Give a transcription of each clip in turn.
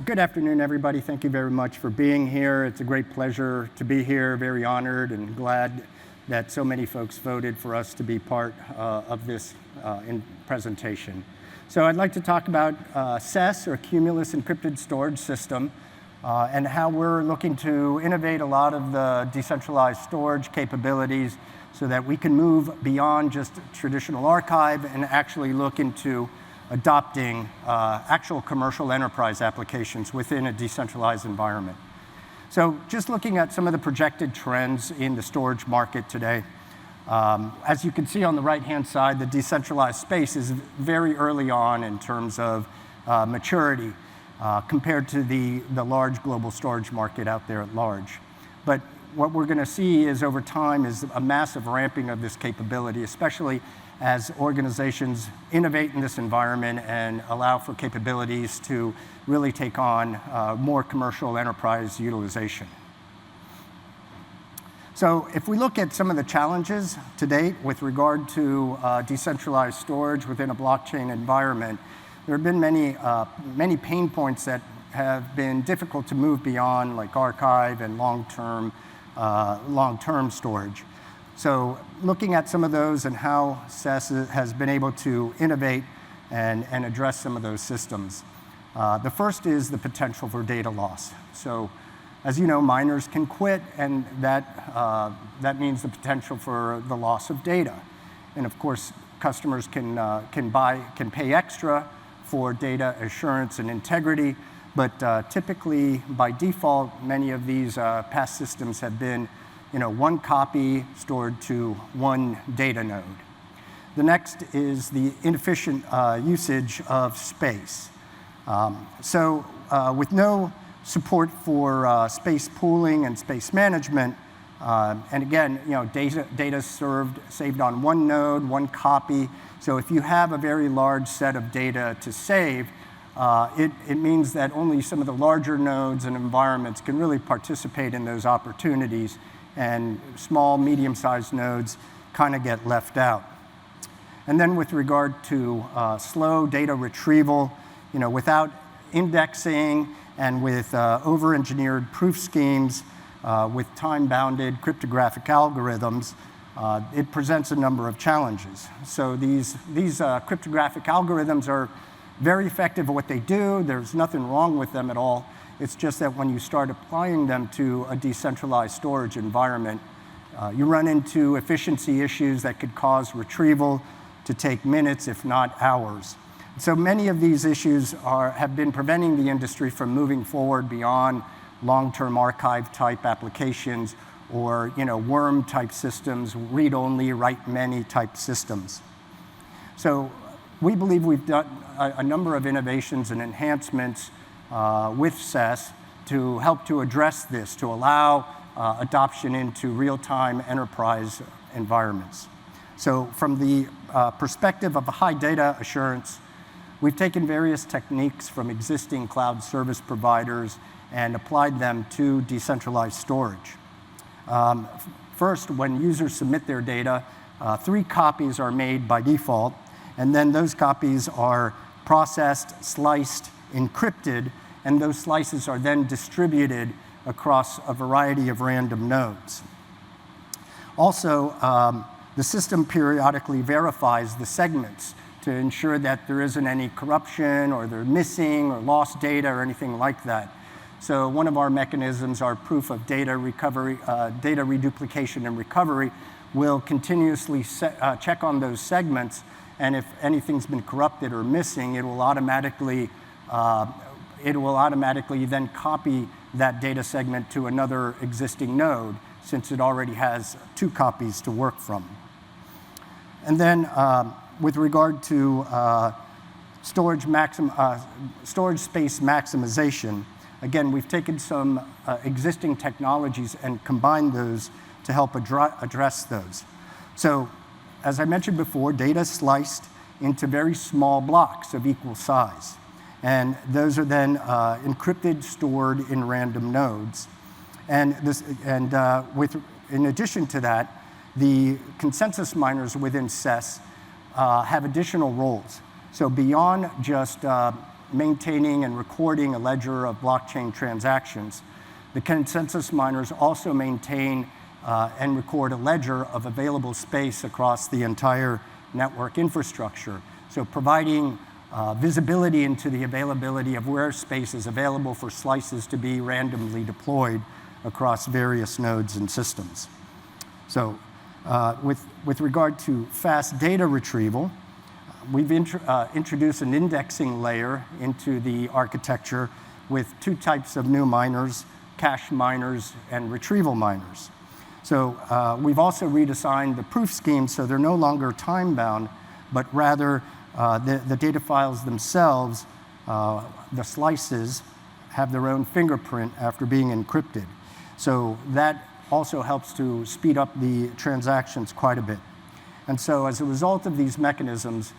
Good afternoon, everybody. Thank you very much for being here. It's a great pleasure to be here, very honored and glad that so many folks voted for us to be part of this presentation. So I'd like to talk about CESS, or Cumulus Encrypted Storage System, and how we're looking to innovate a lot of the decentralized storage capabilities so that we can move beyond just traditional archive and actually look into adopting actual commercial enterprise applications within a decentralized environment. So just looking at some of the projected trends in the storage market today, as you can see on the right-hand side, the decentralized space is very early on in terms of maturity compared to the large global storage market out there at large. But what we're going to see is over time is a massive ramping of this capability, especially as organizations innovate in this environment and allow for capabilities to really take on more commercial enterprise utilization. So if we look at some of the challenges to date with regard to decentralized storage within a blockchain environment, there have been many pain points that have been difficult to move beyond, like archive and long-term storage. So looking at some of those and how CESS has been able to innovate and address some of those systems. The first is the potential for data loss. So as you know, miners can quit, and that means the potential for the loss of data. And of course, customers can pay extra for data assurance and integrity, but typically, by default, many of these past systems have been one copy stored to one data node. The next is the inefficient usage of space. With no support for space pooling and space management, and again, data saved on one node, one copy. So if you have a very large set of data to save, it means that only some of the larger nodes and environments can really participate in those opportunities, and small, medium-sized nodes kind of get left out. And then with regard to slow data retrieval, without indexing and with over-engineered proof schemes, with time-bounded cryptographic algorithms, it presents a number of challenges. So these cryptographic algorithms are very effective at what they do. There's nothing wrong with them at all. It's just that when you start applying them to a decentralized storage environment, you run into efficiency issues that could cause retrieval to take minutes, if not hours. So many of these issues have been preventing the industry from moving forward beyond long-term archive-type applications or worm-type systems, read-only, write-many type systems. So we believe we've done a number of innovations and enhancements with CESS to help to address this, to allow adoption into real-time enterprise environments. So from the perspective of a high data assurance, we've taken various techniques from existing cloud service providers and applied them to decentralized storage. First, when users submit their data, 3 copies are made by default, and then those copies are processed, sliced, encrypted, and those slices are then distributed across a variety of random nodes. Also, the system periodically verifies the segments to ensure that there isn't any corruption or they're missing or lost data or anything like that. So one of our mechanisms, our proof of data recovery, data reduplication and recovery, will continuously check on those segments, and if anything's been corrupted or missing, it will automatically then copy that data segment to another existing node, since it already has 2 copies to work from. And then with regard to storage space maximization, again, we've taken some existing technologies and combined those to help address those. So as I mentioned before, data is sliced into very small blocks of equal size. And those are then encrypted, stored in random nodes. And in addition to that, the consensus miners within CESS have additional roles. So beyond just maintaining and recording a ledger of blockchain transactions, the consensus miners also maintain and record a ledger of available space across the entire network infrastructure. So providing visibility into the availability of where space is available for slices to be randomly deployed across various nodes and systems. So with regard to fast data retrieval, we've introduced an indexing layer into the architecture with two types of new miners, cache miners and retrieval miners. So we've also redesigned the proof scheme so they're no longer time-bound, but rather the data files themselves, the slices, have their own fingerprint after being encrypted. So that also helps to speed up the transactions quite a bit. And so as a result of these mechanisms,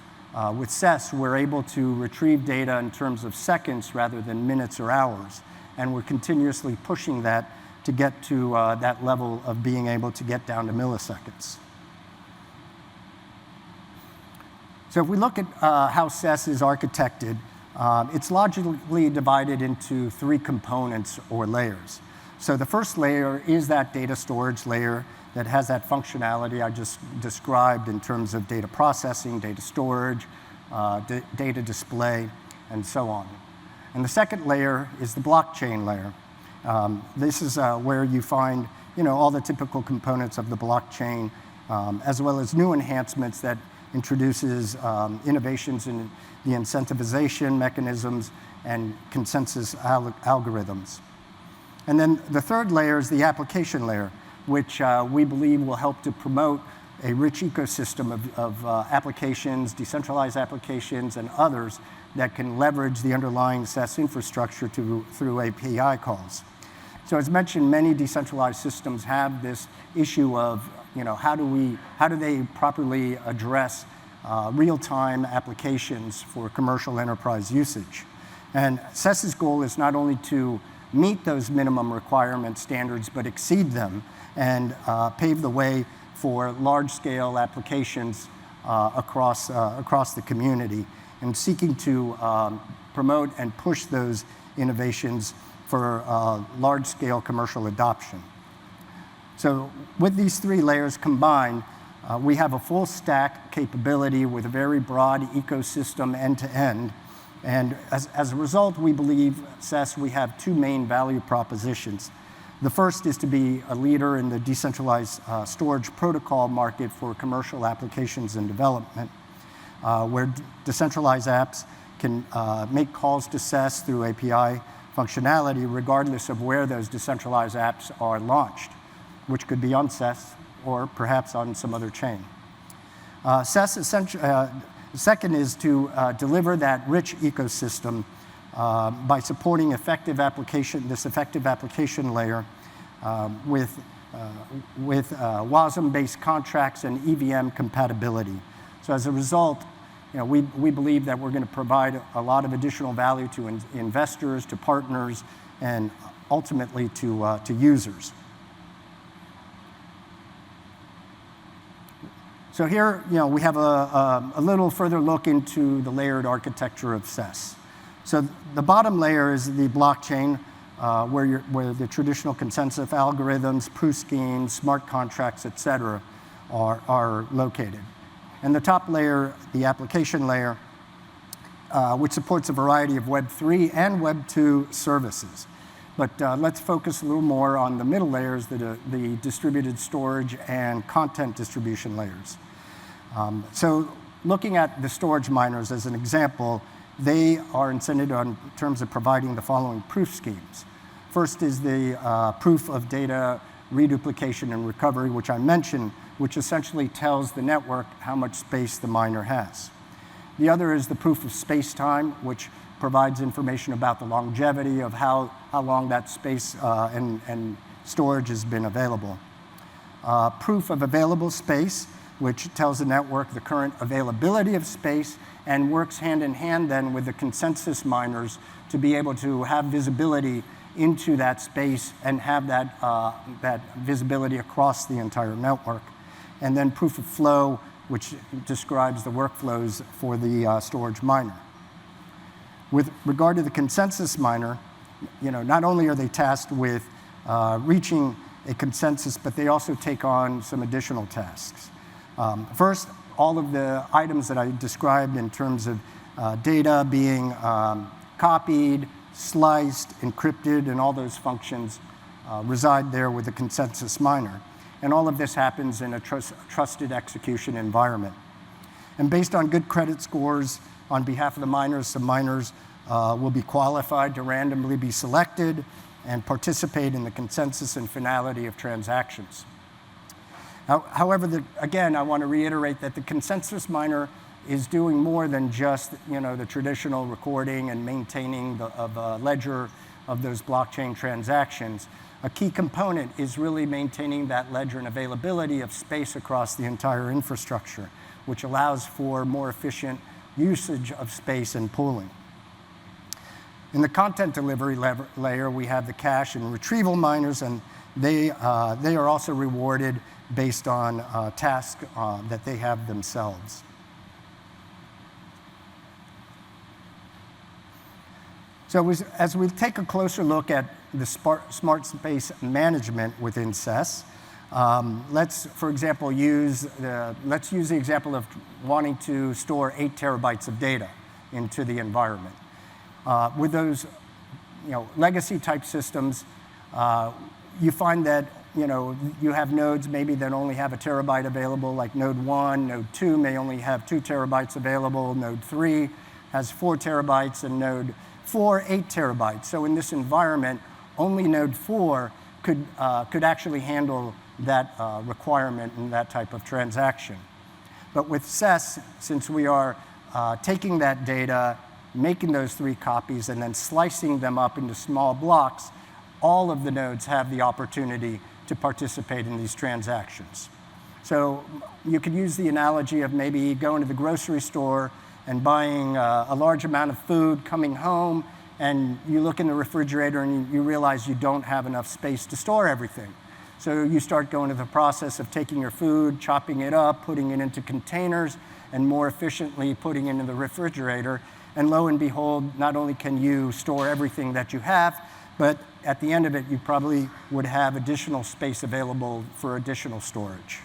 with CESS, we're able to retrieve data in terms of seconds rather than minutes or hours. And we're continuously pushing that to get to that level of being able to get down to milliseconds. So if we look at how CESS is architected, it's logically divided into three components or layers. So the first layer is that data storage layer that has that functionality I just described in terms of data processing, data storage, data display, and so on. And the second layer is the blockchain layer. This is where you find all the typical components of the blockchain, as well as new enhancements that introduces innovations in the incentivization mechanisms and consensus algorithms. And then the third layer is the application layer, which we believe will help to promote a rich ecosystem of applications, decentralized applications, and others that can leverage the underlying CESS infrastructure through API calls. So as mentioned, many decentralized systems have this issue of how do they properly address real-time applications for commercial enterprise usage. And CESS's goal is not only to meet those minimum requirement standards, but exceed them and pave the way for large-scale applications across the community, and seeking to promote and push those innovations for large-scale commercial adoption. So with these three layers combined, we have a full stack capability with a very broad ecosystem end-to-end. And as a result, we believe, CESS, we have two main value propositions. The first is to be a leader in the decentralized storage protocol market for commercial applications and development, where decentralized apps can make calls to CESS through API functionality regardless of where those decentralized apps are launched, which could be on CESS or perhaps on some other chain. Second is to deliver that rich ecosystem by supporting this effective application layer with WASM-based contracts and EVM compatibility. So as a result, we believe that we're going to provide a lot of additional value to investors, to partners, and ultimately to users. So here, we have a little further look into the layered architecture of CESS. So the bottom layer is the blockchain, where the traditional consensus algorithms, proof schemes, smart contracts, et cetera, are located. And the top layer, the application layer, which supports a variety of Web3 and Web2 services. But let's focus a little more on the middle layers, the distributed storage and content distribution layers. So looking at the storage miners as an example, they are incented in terms of providing the following proof schemes. First is the proof of data reduplication and recovery, which I mentioned, which essentially tells the network how much space the miner has. The other is the proof of space-time, which provides information about the longevity of how long that space and storage has been available. Proof of available space, which tells the network the current availability of space and works hand in hand then with the consensus miners to be able to have visibility into that space and have that visibility across the entire network. And then proof of flow, which describes the workflows for the storage miner. With regard to the consensus miner, not only are they tasked with reaching a consensus, but they also take on some additional tasks. First, all of the items that I described in terms of data being copied, sliced, encrypted, and all those functions reside there with the consensus miner. And all of this happens in a trusted execution environment. And based on good credit scores on behalf of the miners, some miners will be qualified to randomly be selected and participate in the consensus and finality of transactions. However, again, I want to reiterate that the consensus miner is doing more than just the traditional recording and maintaining of a ledger of those blockchain transactions. A key component is really maintaining that ledger and availability of space across the entire infrastructure, which allows for more efficient usage of space and pooling. In the content delivery layer, we have the cache and retrieval miners, and they are also rewarded based on tasks that they have themselves. So as we take a closer look at the smart space management within CESS, let's, for example, use the example of wanting to store 8 terabytes of data into the environment. With those legacy type systems, you find that you have nodes maybe that only have 1 terabyte available, like node 1, node 2 may only have 2 terabytes available, node 3 has 4 terabytes, and node 4, 8 terabytes. So in this environment, only node 4 could actually handle that requirement and that type of transaction. But with CESS, since we are taking that data, making those 3 copies, and then slicing them up into small blocks, all of the nodes have the opportunity to participate in these transactions. So you could use the analogy of maybe going to the grocery store and buying a large amount of food, coming home, and you look in the refrigerator and you realize you don't have enough space to store everything. So you start going to the process of taking your food, chopping it up, putting it into containers, and more efficiently putting it into the refrigerator. And lo and behold, not only can you store everything that you have, but at the end of it, you probably would have additional space available for additional storage.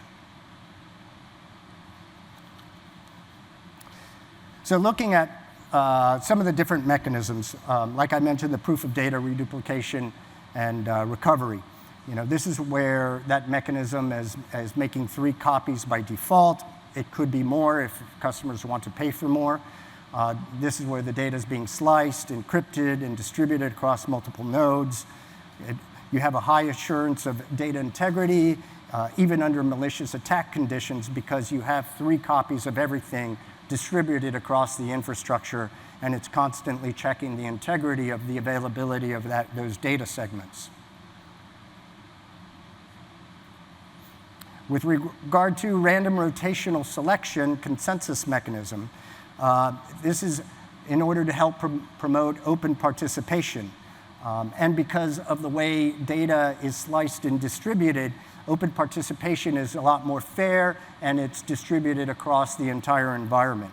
So looking at some of the different mechanisms, like I mentioned, the proof of data reduplication and recovery. This is where that mechanism is making 3 copies by default. It could be more if customers want to pay for more. This is where the data is being sliced, encrypted, and distributed across multiple nodes. You have a high assurance of data integrity, even under malicious attack conditions, because you have 3 copies of everything distributed across the infrastructure, and it's constantly checking the integrity of the availability of those data segments. With regard to random rotational selection consensus mechanism, this is in order to help promote open participation. And because of the way data is sliced and distributed, open participation is a lot more fair, and it's distributed across the entire environment.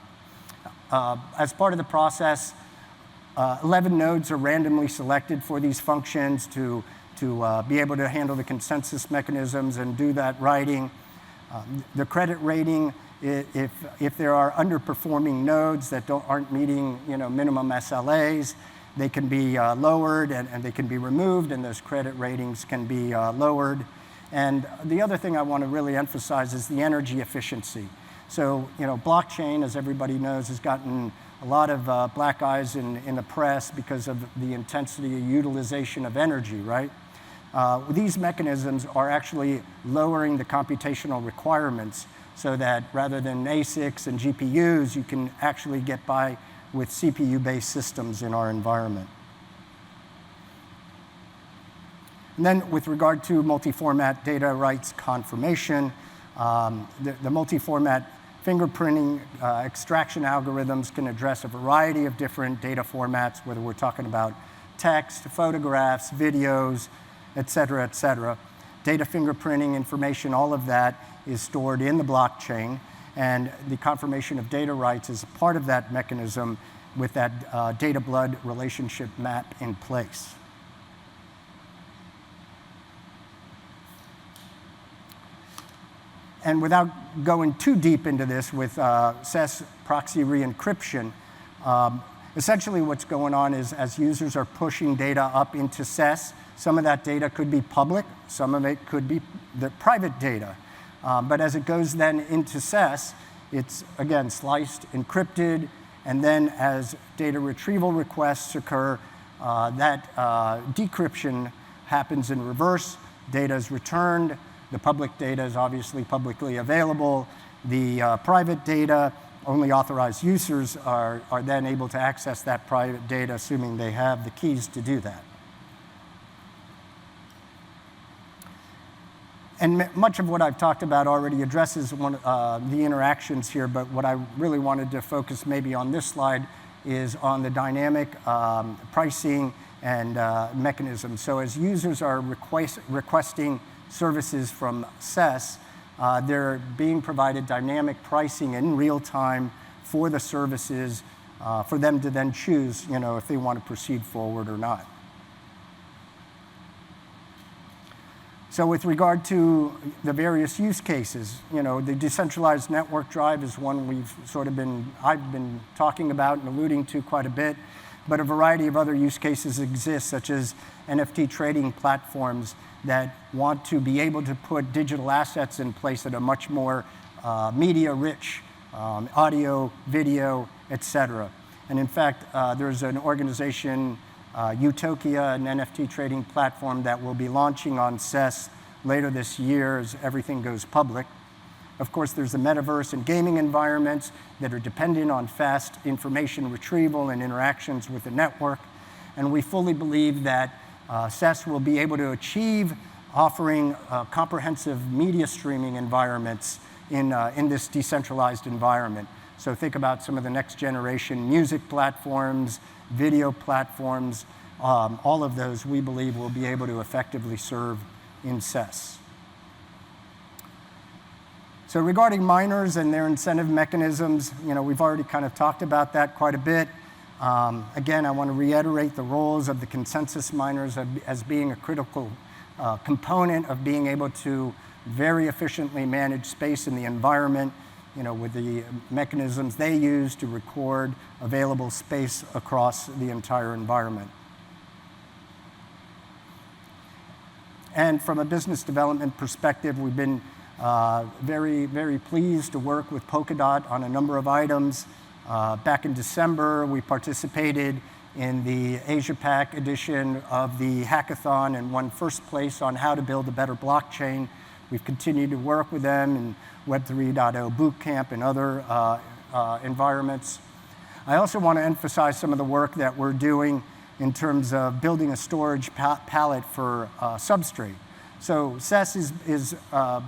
As part of the process, 11 nodes are randomly selected for these functions to be able to handle the consensus mechanisms and do that writing. The credit rating, if there are underperforming nodes that aren't meeting minimum SLAs, they can be lowered and they can be removed, and those credit ratings can be lowered. And the other thing I want to really emphasize is the energy efficiency. So, blockchain, as everybody knows, has gotten a lot of black eyes in the press because of the intensity of utilization of energy, right? These mechanisms are actually lowering the computational requirements so that rather than ASICs and GPUs, you can actually get by with CPU-based systems in our environment. And then with regard to multi-format data rights confirmation, the multi-format fingerprinting extraction algorithms can address a variety of different data formats, whether we're talking about text, photographs, videos, et cetera, et cetera. Data fingerprinting information, all of that is stored in the blockchain, and the confirmation of data rights is part of that mechanism with that data-blood relationship map in place. And without going too deep into this with CESS proxy re-encryption, essentially what's going on is as users are pushing data up into CESS, some of that data could be public, some of it could be the private data. But as it goes then into CESS, it's, again, sliced, encrypted, and then as data retrieval requests occur, that decryption happens in reverse. Data is returned. The public data is obviously publicly available. The private data, only authorized users are then able to access that private data, assuming they have the keys to do that. And much of what I've talked about already addresses the interactions here, but what I really wanted to focus maybe on this slide is on the dynamic pricing and mechanisms. So as users are requesting services from CESS, they're being provided dynamic pricing in real time for the services for them to then choose, if they want to proceed forward or not. So with regard to the various use cases, the decentralized network drive is one I've been talking about and alluding to quite a bit, but a variety of other use cases exist, such as NFT trading platforms that want to be able to put digital assets in place that are much more media-rich, audio, video, et cetera. And in fact, there's an organization, Utopia, an NFT trading platform that will be launching on CESS later this year as everything goes public. Of course, there's the metaverse and gaming environments that are dependent on fast information retrieval and interactions with the network. And we fully believe that CESS will be able to achieve offering comprehensive media streaming environments in this decentralized environment. So think about some of the next generation music platforms, video platforms, all of those we believe will be able to effectively serve in CESS. So regarding miners and their incentive mechanisms, we've already kind of talked about that quite a bit. Again, I want to reiterate the roles of the consensus miners as being a critical component of being able to very efficiently manage space in the environment, with the mechanisms they use to record available space across the entire environment. And from a business development perspective, we've been very, very pleased to work with Polkadot on a number of items. Back in December, we participated in the Asia-Pac edition of the hackathon and won first place on how to build a better blockchain. We've continued to work with them in Web 3.0 Bootcamp and other environments. I also want to emphasize some of the work that we're doing in terms of building a storage pallet for Substrate. So CESS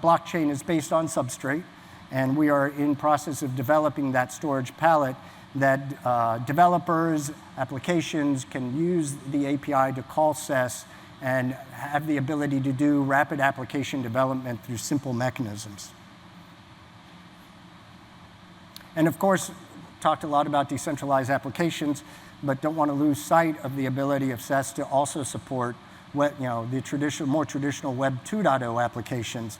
blockchain is based on Substrate, and we are in process of developing that storage pallet that developers, applications can use the API to call CESS and have the ability to do rapid application development through simple mechanisms. And of course, talked a lot about decentralized applications, but don't want to lose sight of the ability of CESS to also support the more traditional Web 2.0 applications,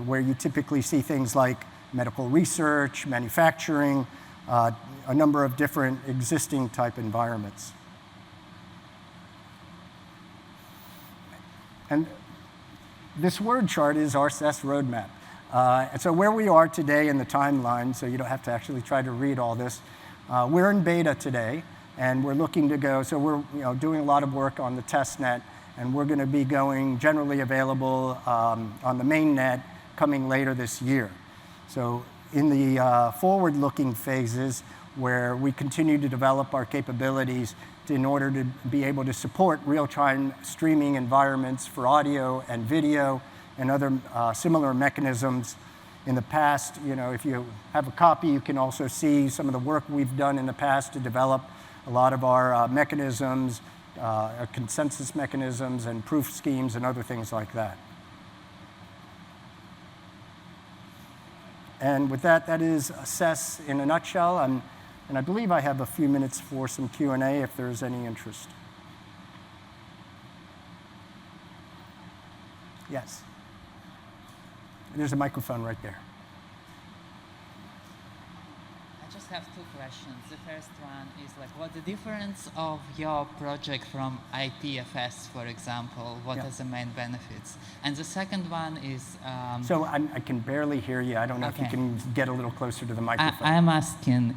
where you typically see things like medical research, manufacturing, a number of different existing type environments. And this word chart is our CESS Roadmap. And so where we are today in the timeline, so you don't have to actually try to read all this, we're in beta today, and we're looking to go, so we're doing a lot of work on the test net, and we're going to be going generally available on the main net coming later this year. So in the forward-looking phases, where we continue to develop our capabilities in order to be able to support real-time streaming environments for audio and video and other similar mechanisms. In the past, if you have a copy, you can also see some of the work we've done in the past to develop a lot of our mechanisms, consensus mechanisms and proof schemes and other things like that. And with that, that is CESS in a nutshell. And I believe I have a few minutes for some Q&A if there's any interest. Yes. There's a microphone right there. I just have two questions. The first one is like, what's the difference of your project from IPFS, for example? What are the main benefits? And the second one is... so I can barely hear you. I don't know if you can get a little closer to the microphone. I'm asking,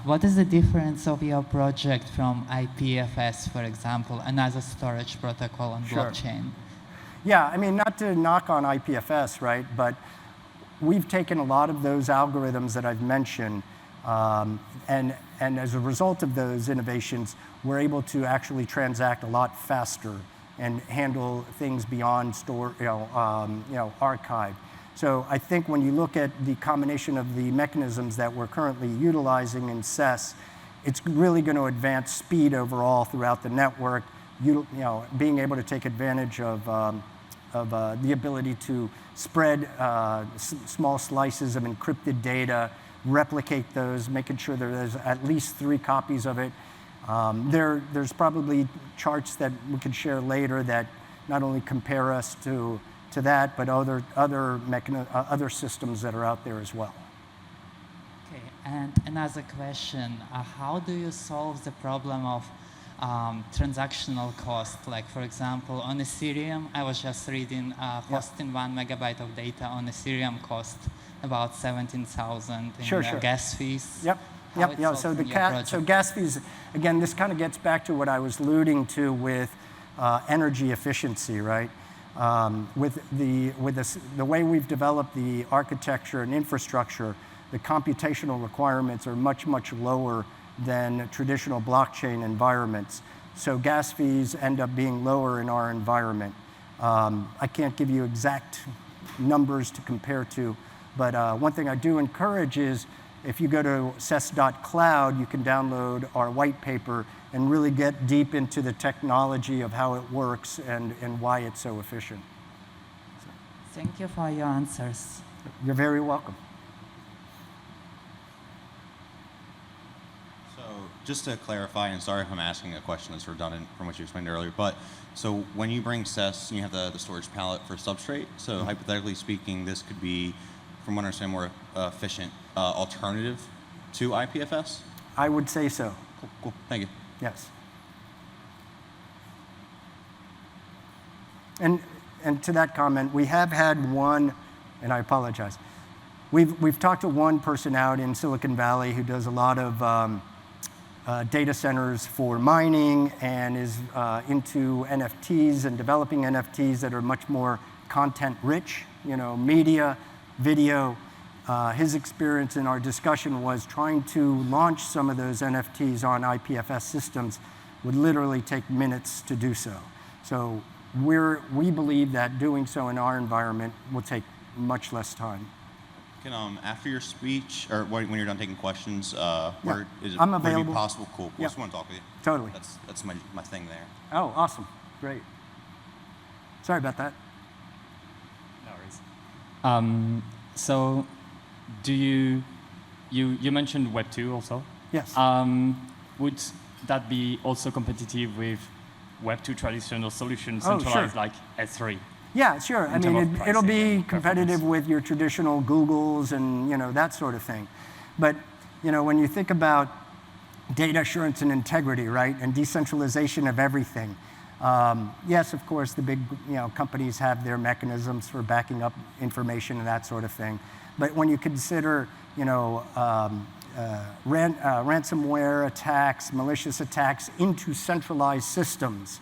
what is the difference of your project from IPFS, for example, another storage protocol on blockchain? Yeah, I mean, not to knock on IPFS, right? But we've taken a lot of those algorithms that I've mentioned, and as a result of those innovations, we're able to actually transact a lot faster and handle things beyond archive. So I think when you look at the combination of the mechanisms that we're currently utilizing in CESS, it's really going to advance speed overall throughout the network. Being able to take advantage of the ability to spread small slices of encrypted data, replicate those, making sure there's at least 3 copies of it. There's probably charts that we could share later that not only compare us to that, but other systems that are out there as well. Okay, and another question: how do you solve the problem of transactional cost? Like, for example, on Ethereum, I was just reading hosting 1 megabyte of data on Ethereum cost about 17,000 in gas fees. Yep. So gas fees, again, this kind of gets back to what I was alluding to with energy efficiency, right? With the way we've developed the architecture and infrastructure, the computational requirements are much, much lower than traditional blockchain environments. So gas fees end up being lower in our environment. I can't give you exact numbers to compare to, but one thing I do encourage is if you go to CESS.cloud, you can download our white paper and really get deep into the technology of how it works and why it's so efficient. Thank you for your answers. You're very welcome. Just to clarify, and sorry if I'm asking a question that's redundant from what you explained earlier, but so when you bring CESS, you have the storage pallet for Substrate. So hypothetically speaking, this could be, from what I understand, more efficient alternative to IPFS? I would say so. Cool. Thank you. Yes. And to that comment, we have had one, and I apologize. We've talked to one person out in Silicon Valley who does a lot of data centers for mining and is into NFTs and developing NFTs that are much more content-rich, media, video. His experience in our discussion was trying to launch some of those NFTs on IPFS systems would literally take minutes to do so. So we believe that doing so in our environment will take much less time. After your speech, or when you're done taking questions, where is it I'm available. Would it be possible? Cool. I just want to talk with you. Totally. That's my thing there. Oh, awesome. Great. Sorry about that. No worries. So, do you mentioned Web2 also? Yes. Would that be also competitive with Web2 traditional solutions, centralized like S3? Yeah, sure. I mean, it'll be competitive with your traditional Googles and that sort of thing. But when you think about data assurance and integrity, right, and decentralization of everything, yes, of course, the big companies have their mechanisms for backing up information and that sort of thing. But when you consider ransomware attacks, malicious attacks into centralized systems,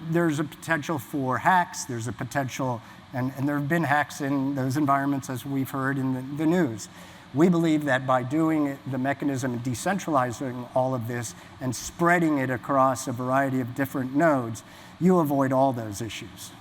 there's a potential for hacks. There's a potential, and there have been hacks in those environments, as we've heard in the news. We believe that by doing the mechanism and decentralizing all of this and spreading it across a variety of different nodes, you avoid all those issues.